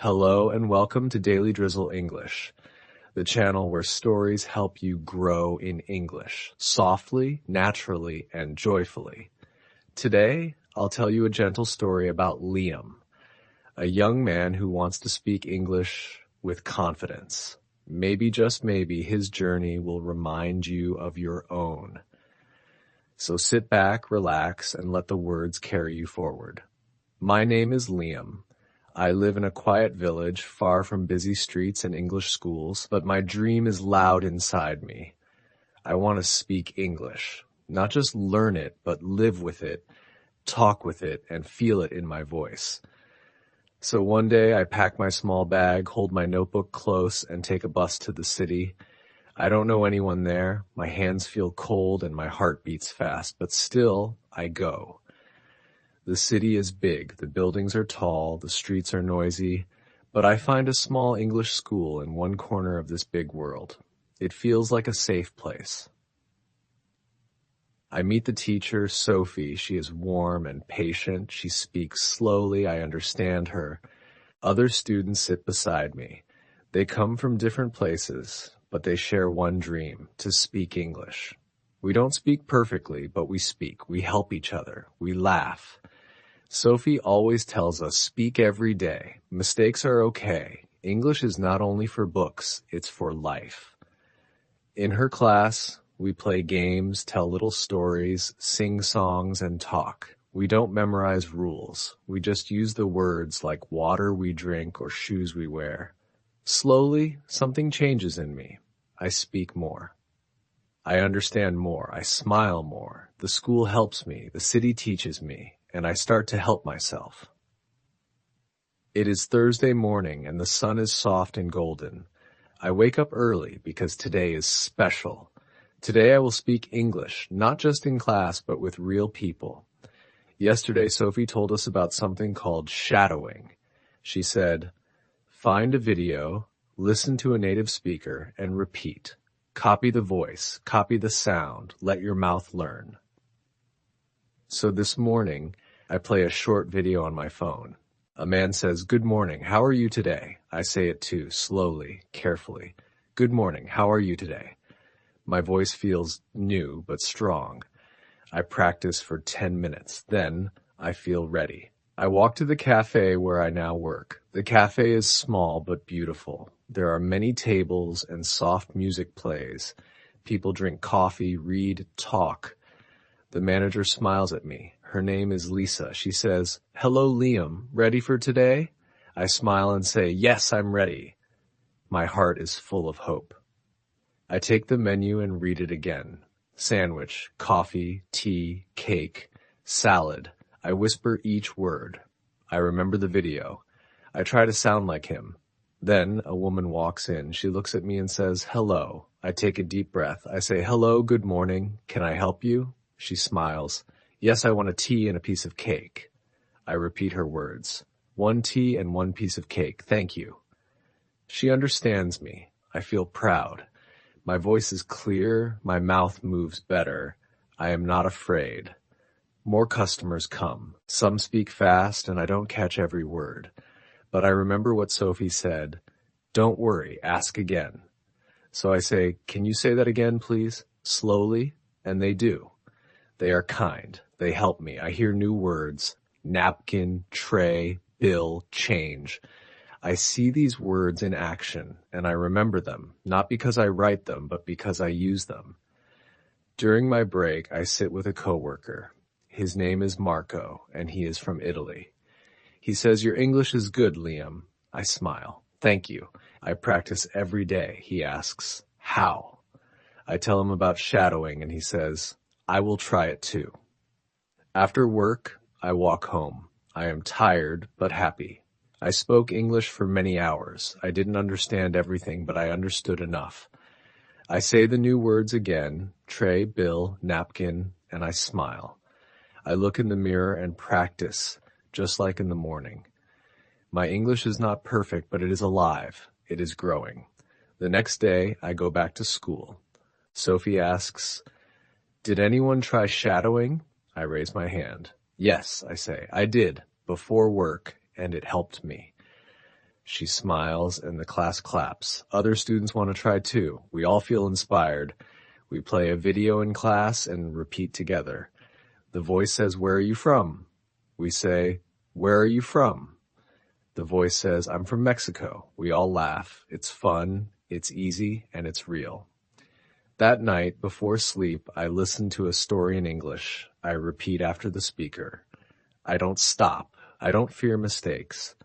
Hello and welcome to Daily Drizzle English, the channel where stories help you grow in English, softly, naturally, and joyfully. Today, I'll tell you a gentle story about Liam, a young man who wants to speak English with confidence. Maybe, just maybe, his journey will remind you of your own. So sit back, relax, and let the words carry you forward. My name is Liam. I live in a quiet village far from busy streets and English schools, but my dream is loud inside me. I want to speak English, not just learn it, but live with it, talk with it, and feel it in my voice. So one day I pack my small bag, hold my notebook close, and take a bus to the city. I don't know anyone there. My hands feel cold and my heart beats fast, but still I go. The city is big, the buildings are tall, the streets are noisy, but I find a small English school in one corner of this big world. It feels like a safe place. I meet the teacher, Sophie. She is warm and patient. She speaks slowly. I understand her. Other students sit beside me. They come from different places, but they share one dream, to speak English. We don't speak perfectly, but we speak. We help each other. We laugh. Sophie always tells us, speak every day. Mistakes are okay. English is not only for books, it's for life. In her class, we play games, tell little stories, sing songs, and talk. We don't memorize rules. We just use the words like water we drink or shoes we wear. Slowly, something changes in me. I speak more. I understand more. I smile more. The school helps me. The city teaches me. And I start to help myself. It is Thursday morning and the sun is soft and golden. I wake up early because today is special. Today I will speak English, not just in class, but with real people. Yesterday, Sophie told us about something called shadowing. She said, find a video, listen to a native speaker, and repeat. Copy the voice, copy the sound, let your mouth learn. So this morning, I play a short video on my phone. A man says, good morning, how are you today? I say it too, slowly, carefully. Good morning, how are you today? My voice feels new but strong. I practice for 10 minutes. Then I feel ready. I walk to the cafe where I now work. The cafe is small but beautiful. There are many tables and soft music plays. People drink coffee, read, talk. The manager smiles at me. Her name is Lisa. She says, hello, Liam. Ready for today? I smile and say, yes, I'm ready. My heart is full of hope. I take the menu and read it again. Sandwich, coffee, tea, cake, salad. I whisper each word. I remember the video. I try to sound like him. Then a woman walks in. She looks at me and says, hello. I take a deep breath. I say, hello, good morning. Can I help you? She smiles. Yes, I want a tea and a piece of cake. I repeat her words. 1 tea and 1 piece of cake. Thank you. She understands me. I feel proud. My voice is clear. My mouth moves better. I am not afraid. More customers come. Some speak fast and I don't catch every word. But I remember what Sophie said. Don't worry, ask again. So I say, can you say that again, please? Slowly. And they do. They are kind. They help me. I hear new words. Napkin, tray, bill, change. I see these words in action, and I remember them, not because I write them, but because I use them. During my break, I sit with a coworker. His name is Marco, and he is from Italy. He says, your English is good, Liam. I smile. Thank you. I practice every day. He asks, how? I tell him about shadowing, and he says, I will try it too. After work, I walk home. I am tired, but happy. I spoke English for many hours. I didn't understand everything, but I understood enough. I say the new words again, tray, bill, napkin, and I smile. I look in the mirror and practice, just like in the morning. My English is not perfect, but it is alive. It is growing. The next day, I go back to school. Sophie asks, did anyone try shadowing? I raise my hand. Yes, I say, I did, before work, and it helped me. She smiles and the class claps. Other students want to try too. We all feel inspired. We play a video in class and repeat together. The voice says, "Where are you from?" We say, "Where are you from?" The voice says, "I'm from Mexico." We all laugh. It's fun, it's easy, and it's real. That night, before sleep, I listen to a story in English. I repeat after the speaker. I don't stop. I don't fear mistakes.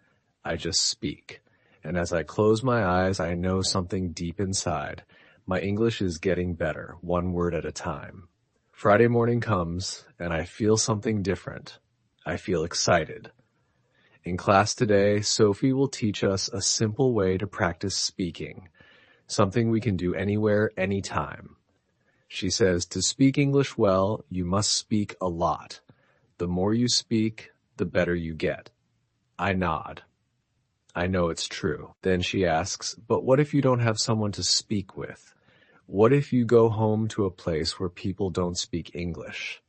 I just speak. And as I close my eyes, I know something deep inside. My English is getting better, one word at a time. Friday morning comes, and I feel something different. I feel excited. In class today, Sophie will teach us a simple way to practice speaking, something we can do anywhere, anytime. She says, to speak English well, you must speak a lot. The more you speak, the better you get. I nod. I know it's true. Then she asks, but what if you don't have someone to speak with? What if you go home to a place where people don't speak English?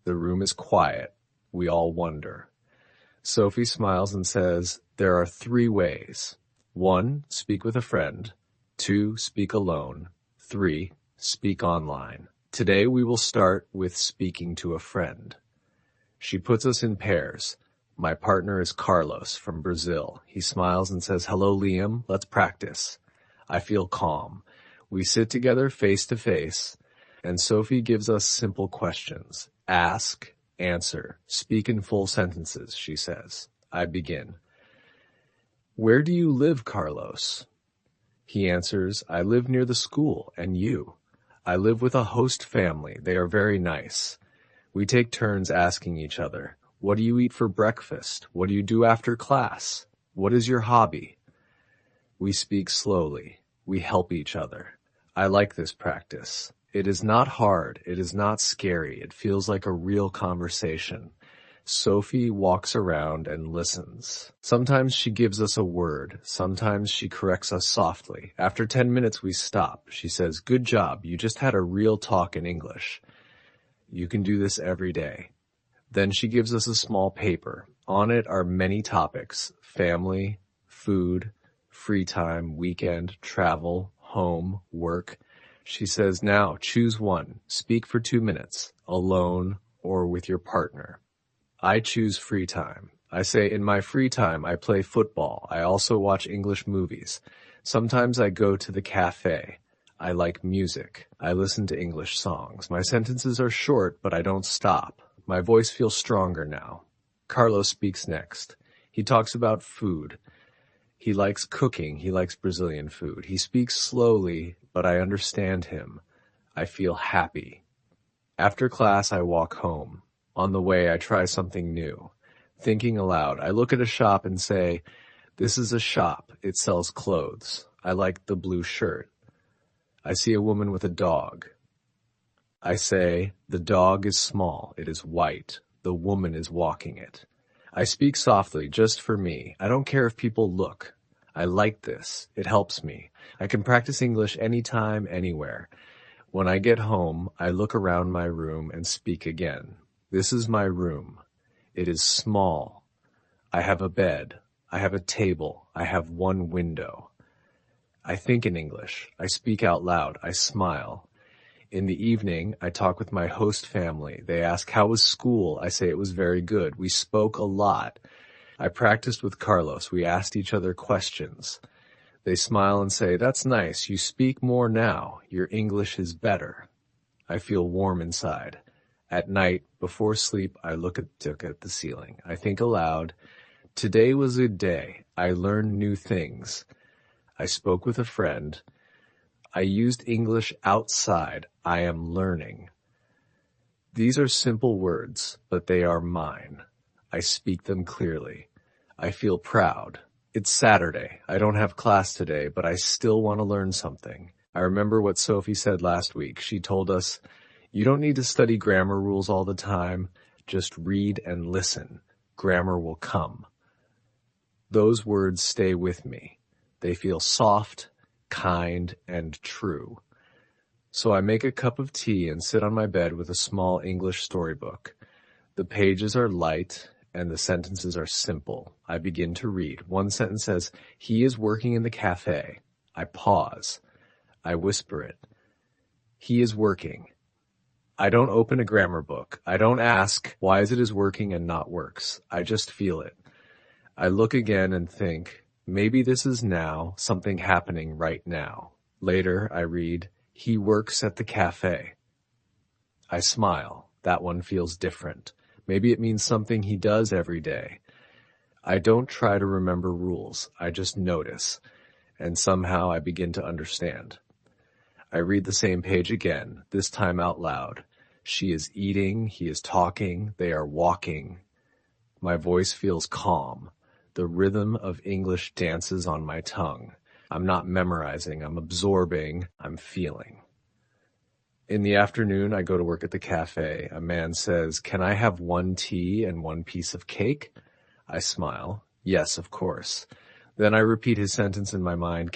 The room is quiet. We all wonder. Sophie smiles and says, there are 3 ways. 1, speak with a friend. 2, speak alone. 3, speak online. Today we will start with speaking to a friend. She puts us in pairs. My partner is Carlos from Brazil. He smiles and says, hello, Liam, let's practice. I feel calm. We sit together face to face, and Sophie gives us simple questions. Ask, answer, speak in full sentences, she says. I begin. Where do you live, Carlos? He answers, I live near the school, and you? I live with a host family. They are very nice. We take turns asking each other, what do you eat for breakfast? What do you do after class? What is your hobby? We speak slowly. We help each other. I like this practice. It is not hard. It is not scary. It feels like a real conversation. Sophie walks around and listens. Sometimes she gives us a word. Sometimes she corrects us softly. After 10 minutes, we stop. She says, good job. You just had a real talk in English. You can do this every day. Then she gives us a small paper. On it are many topics: family, food, free time, weekend, travel, home, work. She says, now choose one. Speak for 2 minutes, alone or with your partner. I choose free time. I say, in my free time, I play football. I also watch English movies. Sometimes I go to the cafe. I like music. I listen to English songs. My sentences are short, but I don't stop. My voice feels stronger now. Carlos speaks next. He talks about food. He likes cooking. He likes Brazilian food. He speaks slowly, but I understand him. I feel happy. After class, I walk home. On the way, I try something new. Thinking aloud, I look at a shop and say, this is a shop. It sells clothes. I like the blue shirt. I see a woman with a dog. I say, the dog is small. It is white. The woman is walking it. I speak softly, just for me. I don't care if people look. I like this. It helps me. I can practice English anytime, anywhere. When I get home, I look around my room and speak again. This is my room. It is small. I have a bed. I have a table. I have one window. I think in English. I speak out loud. I smile. In the evening, I talk with my host family. They ask, how was school? I say it was very good. We spoke a lot. I practiced with Carlos. We asked each other questions. They smile and say, that's nice. You speak more now. Your English is better. I feel warm inside. At night, before sleep, I look at the ceiling. I think aloud, today was a day. I learned new things. I spoke with a friend. I used English outside. I am learning. These are simple words, but they are mine. I speak them clearly. I feel proud. It's Saturday. I don't have class today, but I still want to learn something. I remember what Sophie said last week. She told us, you don't need to study grammar rules all the time. Just read and listen. Grammar will come. Those words stay with me. They feel soft, kind, and true. So I make a cup of tea and sit on my bed with a small English storybook. The pages are light and the sentences are simple. I begin to read. One sentence says, "He is working in the cafe." I pause. I whisper it. "He is working." I don't open a grammar book. I don't ask, why is working and not works? I just feel it. I look again and think, maybe this is now something happening right now. Later, I read, "He works at the cafe." I smile. That one feels different. Maybe it means something he does every day. I don't try to remember rules. I just notice. And somehow I begin to understand. I read the same page again, this time out loud. She is eating, he is talking, they are walking. My voice feels calm. The rhythm of English dances on my tongue. I'm not memorizing, I'm absorbing, I'm feeling. In the afternoon, I go to work at the cafe. A man says, "Can I have one tea and one piece of cake?" I smile. Yes, of course. Then I repeat his sentence in my mind.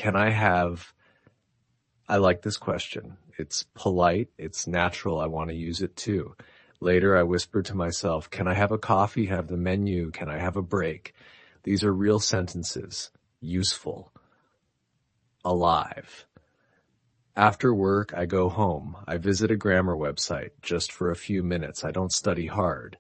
I like this question. It's polite, it's natural, I want to use it too. Later I whisper to myself, "Can I have a coffee, have the menu, can I have a break?" These are real sentences, useful, alive. After work, I go home. I visit a grammar website just for a few minutes. I don't study hard.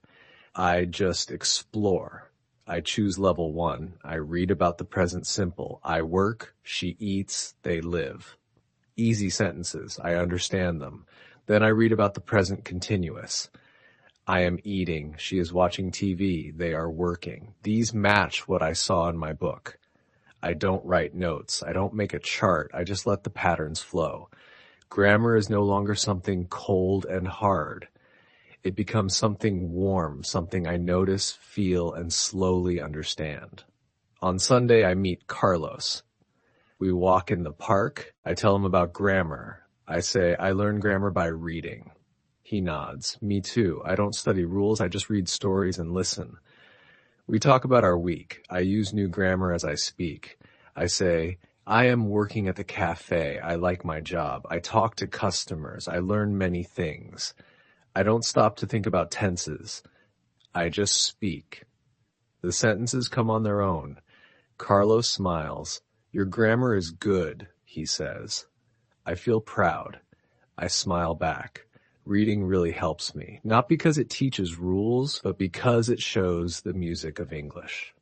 I just explore. I choose level 1. I read about the present simple. I work, she eats, they live. Easy sentences. I understand them. Then I read about the present continuous. I am eating. She is watching TV. They are working. These match what I saw in my book. I don't write notes. I don't make a chart. I just let the patterns flow. Grammar is no longer something cold and hard. It becomes something warm, something I notice, feel, and slowly understand. On Sunday, I meet Carlos. We walk in the park. I tell him about grammar. I say, "I learn grammar by reading." He nods. Me too. I don't study rules. I just read stories and listen. We talk about our week. I use new grammar as I speak. I say, "I am working at the cafe. I like my job. I talk to customers. I learn many things." I don't stop to think about tenses. I just speak. The sentences come on their own. Carlos smiles. "Your grammar is good," he says. I feel proud. I smile back. Reading really helps me, not because it teaches rules, but because it shows the music of English.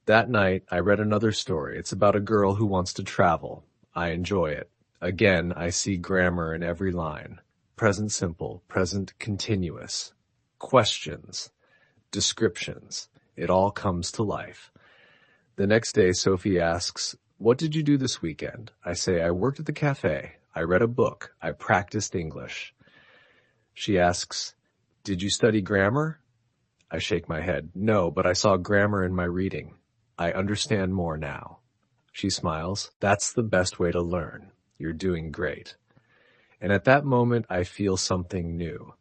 That night, I read another story. It's about a girl who wants to travel. I enjoy it. Again, I see grammar in every line. Present simple, present continuous. Questions, descriptions. It all comes to life. The next day, Sophie asks, "What did you do this weekend?" I say, "I worked at the cafe. I read a book. I practiced English." She asks, "Did you study grammar?" I shake my head. "No, but I saw grammar in my reading. I understand more now." She smiles. "That's the best way to learn. You're doing great." And at that moment, I feel something new.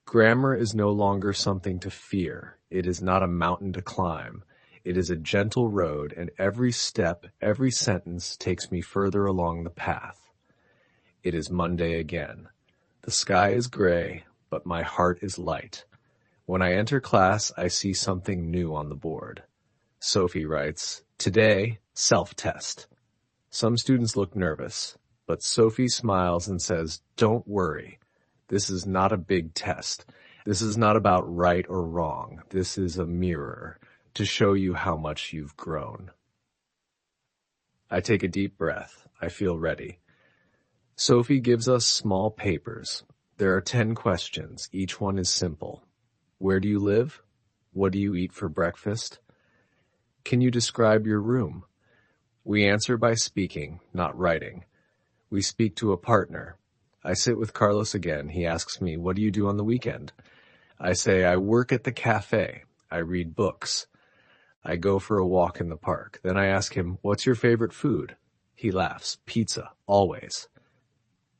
Grammar is no longer something to fear. It is not a mountain to climb. It is a gentle road, and every step, every sentence takes me further along the path. It is Monday again. The sky is gray, but my heart is light. When I enter class, I see something new on the board. Sophie writes, "Today, self-test." Some students look nervous, but Sophie smiles and says, "Don't worry. This is not a big test. This is not about right or wrong. This is a mirror to show you how much you've grown." I take a deep breath. I feel ready. Sophie gives us small papers. There are 10 questions. Each one is simple. Where do you live? What do you eat for breakfast? Can you describe your room? We answer by speaking, not writing. We speak to a partner. I sit with Carlos again. He asks me, "What do you do on the weekend?" I say, "I work at the cafe. I read books. I go for a walk in the park." Then I ask him, "What's your favorite food?" He laughs. "Pizza, always."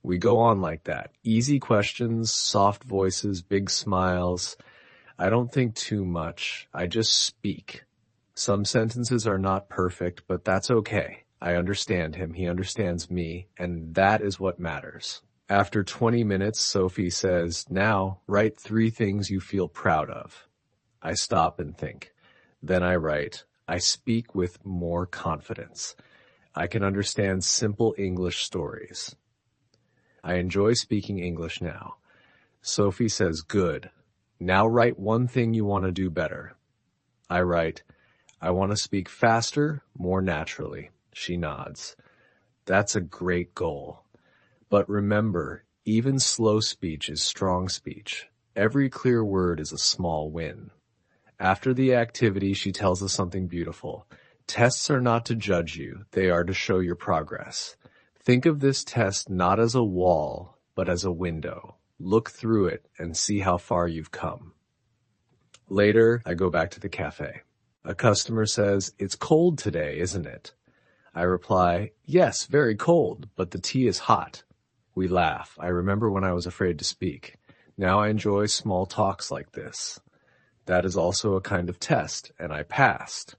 We go on like that. Easy questions, soft voices, big smiles. I don't think too much. I just speak. Some sentences are not perfect, but that's okay. I understand him. He understands me. And that is what matters. After 20 minutes, Sophie says, "Now, write 3 things you feel proud of." I stop and think. Then I write. I speak with more confidence. I can understand simple English stories. I enjoy speaking English now. Sophie says, good. Now write one thing you want to do better. I write, I want to speak faster, more naturally. She nods. That's a great goal. But remember, even slow speech is strong speech. Every clear word is a small win. After the activity, she tells us something beautiful. Tests are not to judge you. They are to show your progress. Think of this test not as a wall, but as a window. Look through it and see how far you've come. Later, I go back to the cafe. A customer says, it's cold today, isn't it? I reply, yes, very cold, but the tea is hot. We laugh. I remember when I was afraid to speak. Now I enjoy small talks like this. That is also a kind of test, and I passed.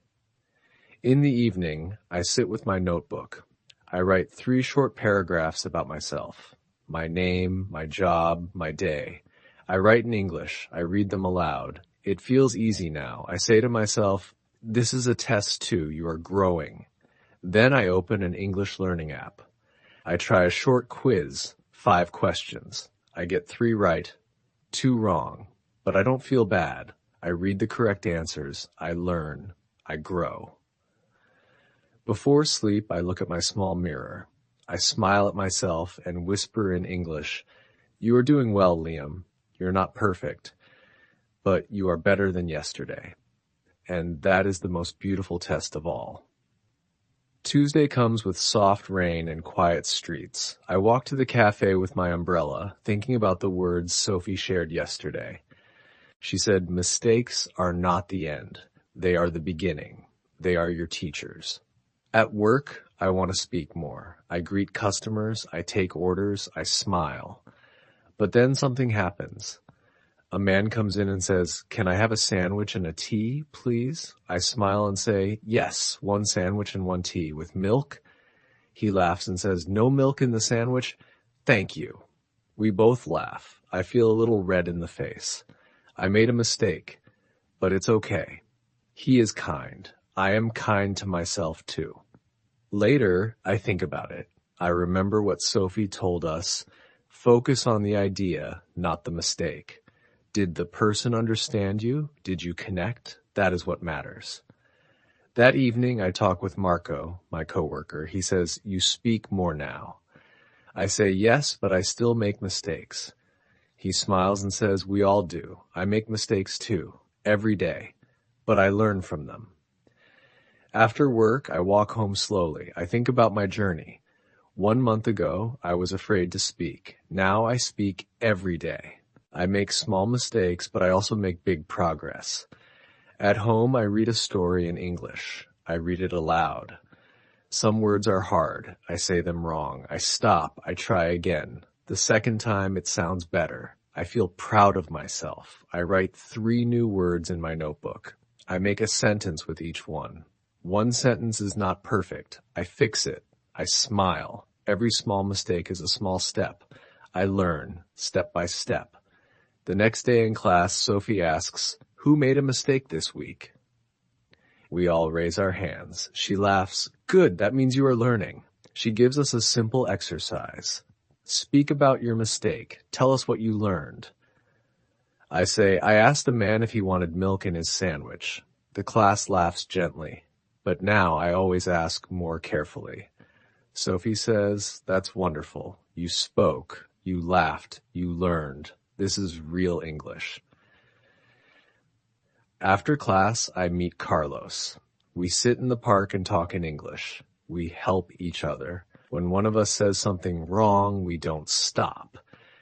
In the evening, I sit with my notebook. I write 3 short paragraphs about myself. My name, my job, my day. I write in English. I read them aloud. It feels easy now. I say to myself, this is a test too. You are growing. Then I open an English learning app. I try a short quiz, 5 questions. I get 3 right, 2 wrong, but I don't feel bad. I read the correct answers. I learn. I grow. Before sleep, I look at my small mirror. I smile at myself and whisper in English, you are doing well, Liam. You're not perfect, but you are better than yesterday. And that is the most beautiful test of all. Tuesday comes with soft rain and quiet streets. I walk to the cafe with my umbrella, thinking about the words Sophie shared yesterday. She said, mistakes are not the end. They are the beginning. They are your teachers. At work, I want to speak more. I greet customers, I take orders, I smile. But then something happens. A man comes in and says, can I have a sandwich and a tea, please? I smile and say, yes, 1 sandwich and 1 tea. With milk? He laughs and says, no milk in the sandwich? Thank you. We both laugh. I feel a little red in the face. I made a mistake, but it's okay. He is kind. I am kind to myself too. Later, I think about it. I remember what Sophie told us. Focus on the idea, not the mistake. Did the person understand you? Did you connect? That is what matters. That evening, I talk with Marco, my coworker. He says, you speak more now. I say, yes, but I still make mistakes. He smiles and says, we all do. I make mistakes too, every day, but I learn from them. After work, I walk home slowly. I think about my journey. 1 month ago, I was afraid to speak. Now I speak every day. I make small mistakes, but I also make big progress. At home, I read a story in English. I read it aloud. Some words are hard. I say them wrong. I stop. I try again. The second time, it sounds better. I feel proud of myself. I write 3 new words in my notebook. I make a sentence with each one. 1 sentence is not perfect. I fix it. I smile. Every small mistake is a small step. I learn, step by step. The next day in class, Sophie asks, who made a mistake this week? We all raise our hands. She laughs. Good, that means you are learning. She gives us a simple exercise. Speak about your mistake. Tell us what you learned. I say, I asked a man if he wanted milk in his sandwich. The class laughs gently, but now I always ask more carefully. Sophie says, that's wonderful. You spoke, you laughed, you learned. This is real English. After class, I meet Carlos. We sit in the park and talk in English. We help each other. When one of us says something wrong, we don't stop.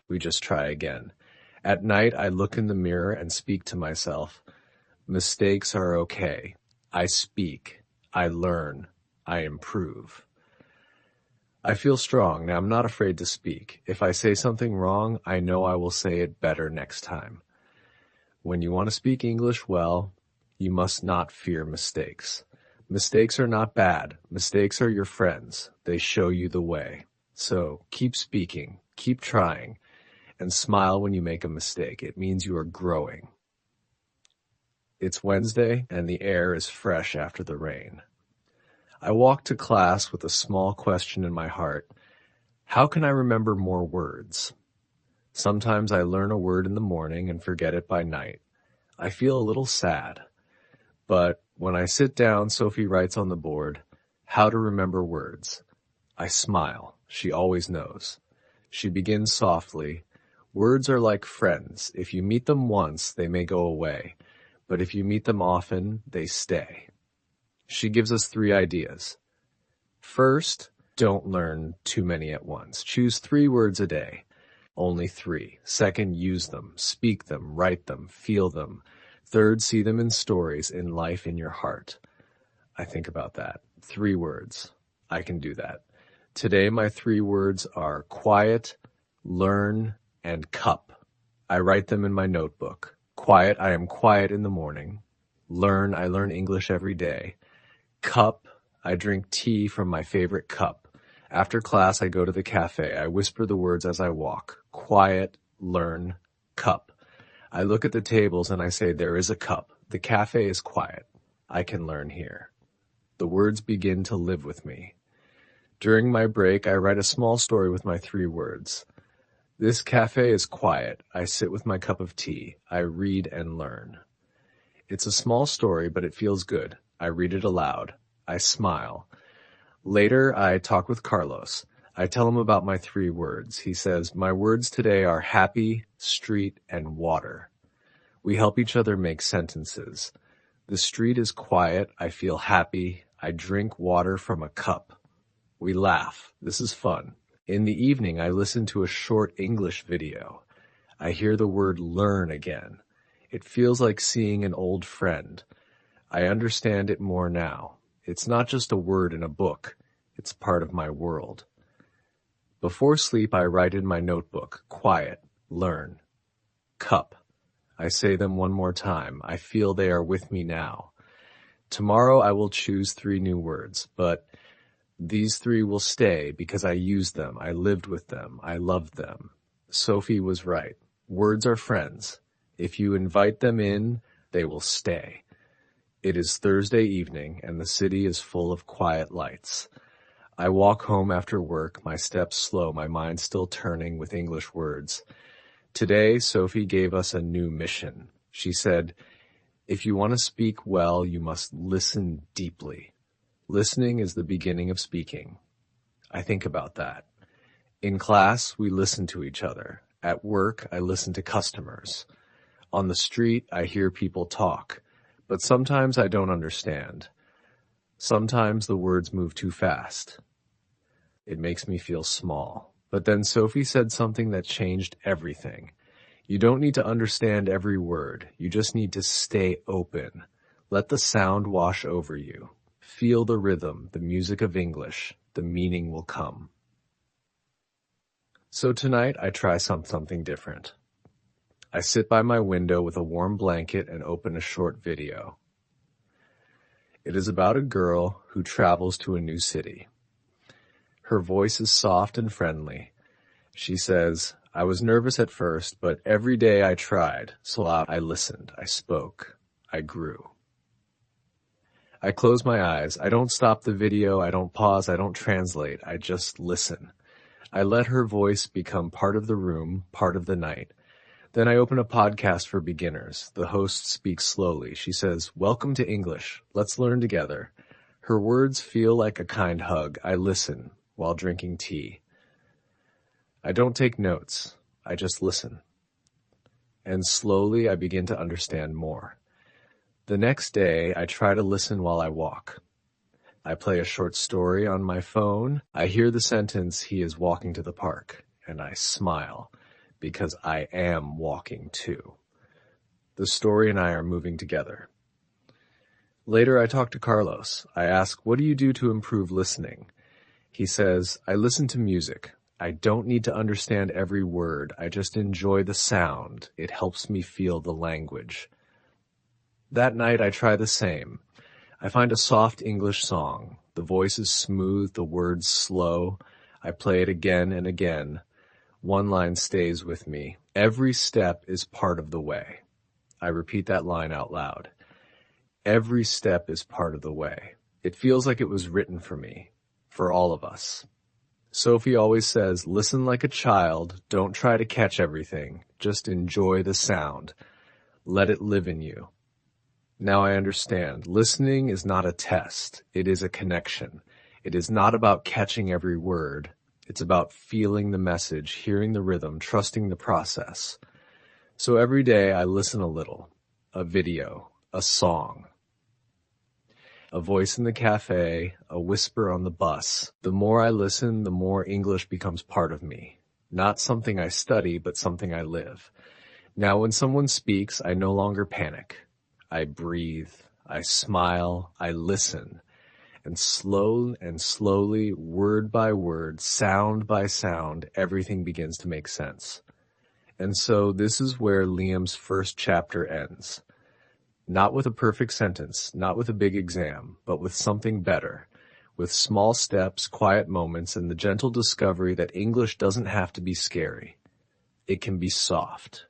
We just try again. At night, I look in the mirror and speak to myself. Mistakes are okay. I speak. I learn. I improve. I feel strong. Now, I'm not afraid to speak. If I say something wrong, I know I will say it better next time. When you want to speak English well, you must not fear mistakes. Mistakes are not bad. Mistakes are your friends. They show you the way. So keep speaking, keep trying, and smile when you make a mistake. It means you are growing. It's Wednesday, and the air is fresh after the rain. I walk to class with a small question in my heart. How can I remember more words? Sometimes I learn a word in the morning and forget it by night. I feel a little sad. But when I sit down, Sophie writes on the board, how to remember words. I smile. She always knows. She begins softly. Words are like friends. If you meet them once, they may go away. But if you meet them often, they stay. She gives us 3 ideas. First, don't learn too many at once. Choose 3 words a day. Only 3. Second, use them, speak them, write them, feel them. Third, see them in stories, in life, in your heart. I think about that. 3 words. I can do that. Today, my 3 words are quiet, learn, and cup. I write them in my notebook. Quiet, I am quiet in the morning. Learn, I learn English every day. Cup, I drink tea from my favorite cup. After class, I go to the cafe. I whisper the words as I walk. Quiet, learn, cup. I look at the tables and I say, there is a cup. The cafe is quiet. I can learn here. The words begin to live with me. During my break, I write a small story with my 3 words. This cafe is quiet. I sit with my cup of tea. I read and learn. It's a small story, but it feels good. I read it aloud. I smile. Later, I talk with Carlos. I tell him about my 3 words. He says, my words today are happy, street, and water. We help each other make sentences. The street is quiet. I feel happy. I drink water from a cup. We laugh. This is fun. In the evening, I listen to a short English video. I hear the word learn again. It feels like seeing an old friend. I understand it more now. It's not just a word in a book. It's part of my world. Before sleep, I write in my notebook, quiet, learn, cup. I say them one more time. I feel they are with me now. Tomorrow I will choose 3 new words, but these 3 will stay because I used them, I lived with them, I loved them. Sophie was right. Words are friends. If you invite them in, they will stay. It is Thursday evening, and the city is full of quiet lights. I walk home after work, my steps slow, my mind still turning with English words. Today, Sophie gave us a new mission. She said, if you want to speak well, you must listen deeply. Listening is the beginning of speaking. I think about that. In class, we listen to each other. At work, I listen to customers. On the street, I hear people talk. But sometimes I don't understand. Sometimes the words move too fast. It makes me feel small. But then Sophie said something that changed everything. You don't need to understand every word. You just need to stay open. Let the sound wash over you. Feel the rhythm, the music of English. The meaning will come. So tonight I try something different. I sit by my window with a warm blanket and open a short video. It is about a girl who travels to a new city. Her voice is soft and friendly. She says, I was nervous at first, but every day I tried. So I listened, I spoke, I grew. I close my eyes. I don't stop the video. I don't pause. I don't translate. I just listen. I let her voice become part of the room, part of the night. Then I open a podcast for beginners. The host speaks slowly. She says, welcome to English. Let's learn together. Her words feel like a kind hug. I listen while drinking tea. I don't take notes. I just listen. And slowly I begin to understand more. The next day, I try to listen while I walk. I play a short story on my phone. I hear the sentence, he is walking to the park, and I smile because I am walking too. The story and I are moving together. Later, I talk to Carlos. I ask, what do you do to improve listening? He says, I listen to music. I don't need to understand every word. I just enjoy the sound. It helps me feel the language. That night, I try the same. I find a soft English song. The voice is smooth, the words slow. I play it again and again. One line stays with me. Every step is part of the way. I repeat that line out loud. Every step is part of the way. It feels like it was written for me, for all of us. Sophie always says, listen like a child, don't try to catch everything, just enjoy the sound. Let it live in you. Now I understand. Listening is not a test. It is a connection. It is not about catching every word. It's about feeling the message, hearing the rhythm, trusting the process. So every day I listen a little, a video, a song, a voice in the cafe, a whisper on the bus. The more I listen, the more English becomes part of me. Not something I study, but something I live. Now when someone speaks, I no longer panic. I breathe, I smile, I listen. And slowly, word by word, sound by sound, everything begins to make sense. And so this is where Liam's first chapter ends. Not with a perfect sentence, not with a big exam, but with something better. With small steps, quiet moments, and the gentle discovery that English doesn't have to be scary. It can be soft.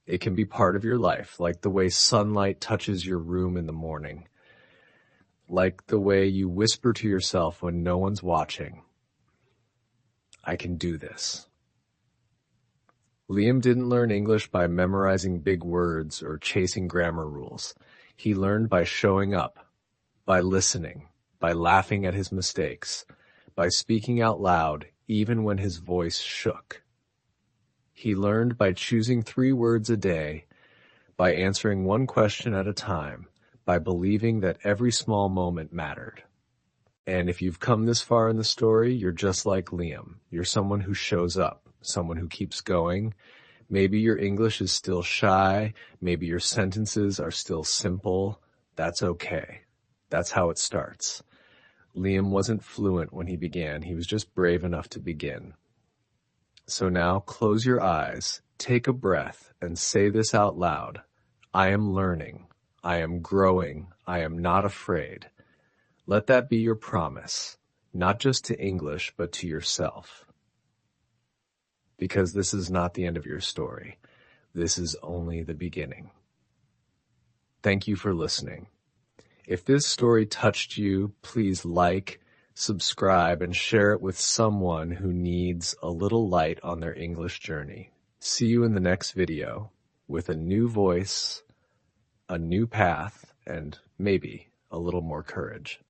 It can be part of your life, like the way sunlight touches your room in the morning. Like the way you whisper to yourself when no one's watching. I can do this. Liam didn't learn English by memorizing big words or chasing grammar rules. He learned by showing up, by listening, by laughing at his mistakes, by speaking out loud even when his voice shook. He learned by choosing 3 words a day, by answering one question at a time, by believing that every small moment mattered. And if you've come this far in the story, you're just like Liam. You're someone who shows up, someone who keeps going. Maybe your English is still shy. Maybe your sentences are still simple. That's okay. That's how it starts. Liam wasn't fluent when he began. He was just brave enough to begin. So now close your eyes, take a breath, and say this out loud. I am learning. I am growing. I am not afraid. Let that be your promise, not just to English, but to yourself. Because this is not the end of your story. This is only the beginning. Thank you for listening. If this story touched you, please like, subscribe, and share it with someone who needs a little light on their English journey. See you in the next video with a new voice, a new path, and maybe a little more courage.